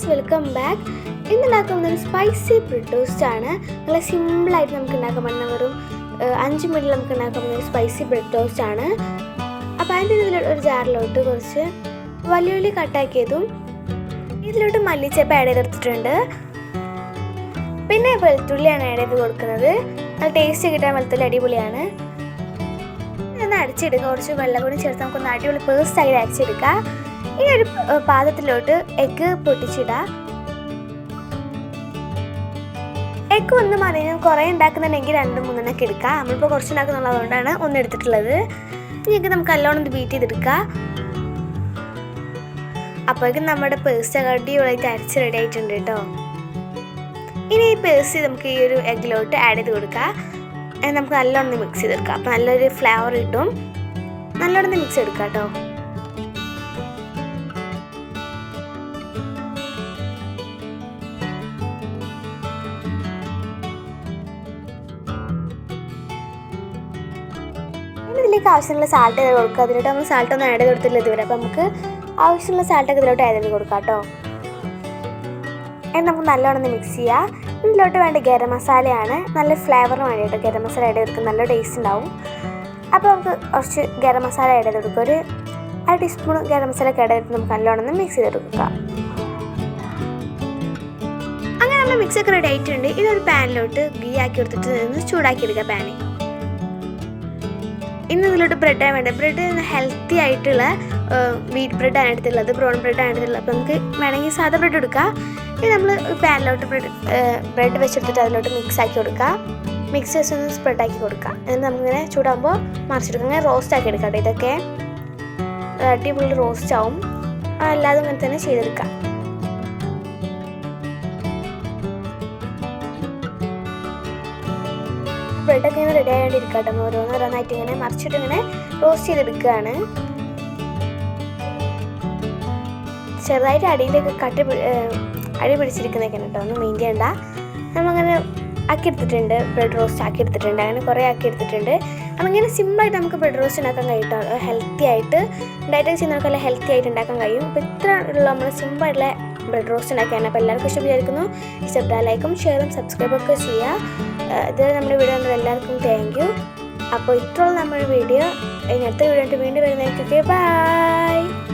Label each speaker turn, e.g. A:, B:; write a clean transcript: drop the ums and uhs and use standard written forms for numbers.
A: Guys, welcome back. ഇന്ന് ഉണ്ടാക്കുന്നത് spicy bread toast ആണ്. നല്ല സിമ്പിളായിട്ട് നമുക്ക് ഉണ്ടാക്കാൻ പറ്റുന്ന വെറും 5 മിനിറ്റിൽ നമുക്ക് ഉണ്ടാക്കാൻ പറ്റുന്ന സ്പൈസി ബ്രെഡ് ടോസ്റ്റ് ആണ്. അപ്പോൾ അതിൻ്റെ ഒരു ജാറിലോട്ട് കുറച്ച് വലിയ ഉള്ളി കട്ടാക്കിയതും ഇതിലോട്ട് മല്ലിച്ചപ്പ് ആഡ് ചെയ്തെടുത്തിട്ടുണ്ട്. പിന്നെ വെളുത്തുള്ളിയാണ് ആഡ് ചെയ്ത് കൊടുക്കുന്നത്. നല്ല ടേസ്റ്റ് കിട്ടാൻ വെളുത്തുള്ളി അടിപൊളിയാണ്. ഇതൊന്ന് അടിച്ചെടുക്കുക. കുറച്ച് വെള്ളം കൂടി ചേർത്ത് നമുക്കൊന്ന് അടിപൊളി പേസ്റ്റായി അരച്ചെടുക്കുക. ഇനി ഒരു പാത്രത്തിലോട്ട് എഗ്ഗ് പൊട്ടിച്ചിടുക. എഗ്ഗ് ഒന്ന് മതി. കുറേ ഉണ്ടാക്കുന്നുണ്ടെങ്കിൽ 2-3 എടുക്കുക. നമ്മളിപ്പോൾ കുറച്ച് ഉണ്ടാക്കുന്നുള്ളത് കൊണ്ടാണ് ഒന്ന് എടുത്തിട്ടുള്ളത്. ഇനി എഗ്ഗ് നമുക്ക് നല്ലോണം ഒന്ന് ബീറ്റ് ചെയ്തെടുക്കുക. അപ്പോഴേക്കും നമ്മുടെ പേസ്റ്റ് അടിപൊളിയായിട്ട് അരച്ച് റെഡി ആയിട്ടുണ്ട് കേട്ടോ. ഇനി ഈ പേസ്റ്റ് നമുക്ക് ഈ ഒരു എഗ്ഗിലോട്ട് ആഡ് ചെയ്ത് കൊടുക്കുക. നമുക്ക് നല്ലോണം മിക്സ് ചെയ്തെടുക്കാം. അപ്പോൾ നല്ലൊരു ഫ്ലേവർ കിട്ടും. നല്ലോണം മിക്സ് ചെയ്തെടുക്കാം കേട്ടോ. ഇതിലേക്ക് ആവശ്യമുള്ള സാൾട്ട് ചെയ്ത് കൊടുക്കുക. അതിലോട്ട് നമ്മൾ സാൾട്ടൊന്നും ആഡ് ചെയ്ത് കൊടുത്തില്ല ഇതുവരെ. അപ്പോൾ നമുക്ക് ആവശ്യമുള്ള സാൾട്ടൊക്കെ ഇതിലോട്ട് ആഡ് ചെയ്ത് കൊടുക്കാം കേട്ടോ. നമുക്ക് നല്ലോണം മിക്സ് ചെയ്യുക. ഇതിലോട്ട് വേണ്ട ഗരം മസാലയാണ്. നല്ല ഫ്ലേവറിന് വേണ്ടിയിട്ട് ഗരം മസാല ആഡ് ചെയ്ത് നല്ല ടേസ്റ്റ് ഉണ്ടാവും. അപ്പോൾ നമുക്ക് കുറച്ച് ഗരം മസാല ആഡ് ചെയ്ത് കൊടുക്കുക. ഒരു 1 ടീസ്പൂൺ ഗരം മസാല ഒക്കെ ആഡ് ചെയ്തിട്ട് നമുക്ക് നല്ലോണം മിക്സ് ചെയ്തെടുക്കുക. അങ്ങനെ നമ്മൾ മിക്സൊക്കെ റെഡി ആയിട്ടുണ്ട്. ഇതൊരു പാനിലോട്ട് ഗീ ആക്കി കൊടുത്തിട്ട് നിന്ന് ചൂടാക്കി എടുക്കുക പാനിൽ. ഇന്ന് ഇതിലോട്ട് ബ്രെഡാണ് വേണ്ടത്. ബ്രെഡ് ഹെൽത്തി ആയിട്ടുള്ള വീറ്റ് ബ്രെഡാണ് എടുത്തുള്ളത്, ബ്രൗൺ ബ്രെഡാണ് എടുത്തുള്ളത്. അപ്പോൾ നമുക്ക് വേണമെങ്കിൽ സാധാ ബ്രെഡ് എടുക്കാം. ഇനി നമ്മൾ പാനിലോട്ട് ബ്രെഡ് വെച്ചെടുത്തിട്ട് അതിലോട്ട് മിക്സ് ആക്കി കൊടുക്കുക. മിക്സ് ഒന്ന് സ്പ്രെഡാക്കി കൊടുക്കുക. എന്നിട്ട് നമുക്കിങ്ങനെ ചൂടാകുമ്പോൾ മറിച്ചെടുക്കുക. അങ്ങനെ റോസ്റ്റ് ആക്കി എടുക്കാം. ഇതൊക്കെ അടിപൊളി റോസ്റ്റ് ആവും. അല്ലാതെ ഇങ്ങനെ തന്നെ ചെയ്തെടുക്കാം. ബ്രെഡൊക്കെ ഇങ്ങനെ റെഡി ആയിട്ടിരിക്കുക കേട്ടോ. ഓരോന്നായിട്ട് ഇങ്ങനെ മറിച്ചിട്ട് ഇങ്ങനെ റോസ്റ്റ് ചെയ്തെടുക്കുകയാണ്. ചെറുതായിട്ട് അടിയിലേക്ക് അടി പിടിച്ചിരിക്കുന്നതൊക്കെ കേട്ടോ. ഒന്നും മെയിൻ ചെയ്യണ്ട. നമ്മങ്ങനെ ആക്കിയെടുത്തിട്ടുണ്ട്. ബ്രെഡ് റോസ്റ്റ് ആക്കിയെടുത്തിട്ടുണ്ട്. അങ്ങനെ കുറേ ആക്കിയെടുത്തിട്ടുണ്ട്. അപ്പം ഇങ്ങനെ സിമ്പിളായിട്ട് നമുക്ക് ബ്രെഡ് റോസ്റ്റ് ഉണ്ടാക്കാൻ കഴിയും. ഹെൽത്തി ആയിട്ട് ഡയറ്റൊക്കെ ചെയ്യുന്നവർക്കെല്ലാം ഹെൽത്തി ആയിട്ട് ഉണ്ടാക്കാൻ കഴിയും. അപ്പോൾ ഇത്ര ഉള്ള നമ്മൾ സിമ്പിളായിട്ടുള്ള ബ്രെഡ് റോസ്റ്റ് ഉണ്ടാക്കിയാണ്. അപ്പോൾ എല്ലാവർക്കും ഇഷ്ടം വിചാരിക്കുന്നു. ഇഷ്ടപ്പെട്ടാൽ ലൈക്കും ഷെയറും സബ്സ്ക്രൈബൊക്കെ ചെയ്യുക. ഇത് നമ്മുടെ വീഡിയോ കണ്ടത് എല്ലാവർക്കും താങ്ക് യു. അപ്പോൾ ഇത്രയുള്ള നമ്മുടെ വീഡിയോ. ഇനി അടുത്ത വീഡിയോ വീണ്ടും വരുന്നതായിരിക്കും. ബൈ.